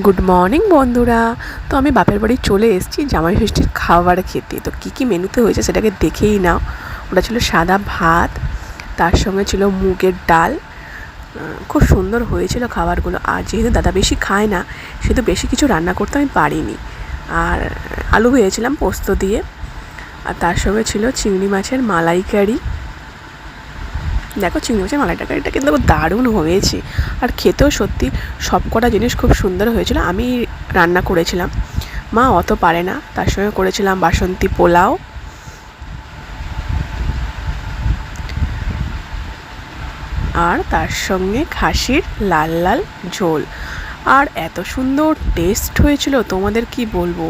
Good morning বন্ধুরা। তো আমি বাপের বাড়ি চলে এসেছি জামাই ষষ্ঠীর খাবার খেতে। তো কী কী মেনুতে হয়েছে সেটাকে দেখেই নাও। ওটা ছিল সাদা ভাত, তার সঙ্গে ছিল মুগের ডাল। খুব সুন্দর হয়েছিল খাবারগুলো। আর যেহেতু দাদা বেশি খায় না, সেহেতু বেশি কিছু রান্না করতে আমি পারিনি। আর আলু ভেজেছিলাম পোস্ত দিয়ে। আর তার সঙ্গে ছিল চিংড়ি মাছের মালাইকারি। দেখো চিংড়ি মাছের মালাইকারিটা কিন্তু দারুণ হয়েছে। আর খেতেও সত্যি সব কটা জিনিস খুব সুন্দর হয়েছিল। আমি রান্না করেছিলাম, মা অত পারে না। তার সঙ্গে করেছিলাম বাসন্তী পোলাও, আর তার সঙ্গে খাসির লাল লাল ঝোল। আর এত সুন্দর টেস্ট হয়েছিল, তোমাদের কি বলবো।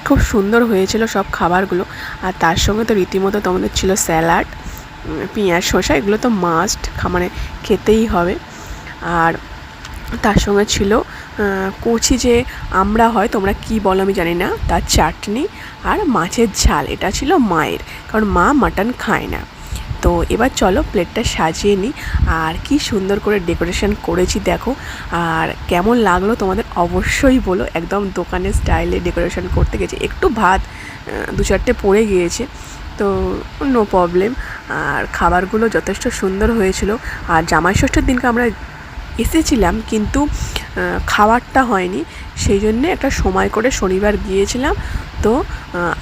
খুব সুন্দর হয়েছিল সব খাবারগুলো। আর তার সঙ্গে তো রীতিমতো তোমাদের ছিল স্যালাড, পেঁয়াজ শসা, এগুলো তো মাস্ট, মানে খেতেই হবে। আর তার সঙ্গে ছিল কচি যে আমরা হয়, তোমরা কি বলো আমি জানি না, তার চাটনি আর মাছের ঝাল। এটা ছিল মায়ের, কারণ মা মাটন খায় না। তো এবার চলো প্লেটটা সাজিয়ে নিই। আর কি সুন্দর করে ডেকোরেশন করেছি দেখো। আর কেমন লাগলো তোমাদের অবশ্যই বলো। একদম দোকানের স্টাইলে ডেকোরেশন করতে গেছে, একটু ভাত দু চারটে পড়ে গিয়েছে, তো নো প্রবলেম। আর খাবারগুলো যথেষ্ট সুন্দর হয়েছিল। আর জামাই ষষ্ঠীর দিনকে আমরা এসেছিলাম, কিন্তু খাওয়ারটা হয়নি, সেই জন্যে একটা সময় করে শনিবার গিয়েছিলাম। তো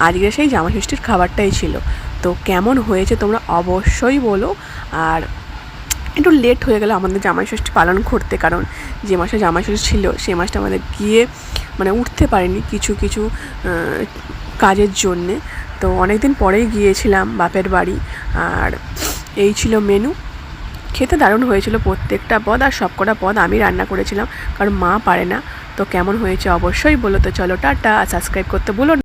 আজকে সেই জামাই ষষ্ঠীর খাবারটাই ছিল। তো কেমন হয়েছে তোমরা অবশ্যই বলো। আর একটু লেট হয়ে গেল আমাদের জামাই ষষ্ঠী পালন করতে, কারণ যে মাসে জামাই ষষ্ঠী ছিল সেই মাসটা আমাদের গিয়ে মানে উঠতে পারিনি কিছু কিছু কাজের জন্যে। তো অনেক দিন পরেই গিয়েছিলাম বাপের বাড়ি। আর এই ছিল মেনু। খেতে দারুণ হয়েছিল প্রত্যেকটা পদ। আর সবকটা পদ আমি রান্না করেছিলাম, কারণ মা পারে না। তো কেমন হয়েছে অবশ্যই বলো। তো চলো টাটা, সাবস্ক্রাইব করতে ভুলো না।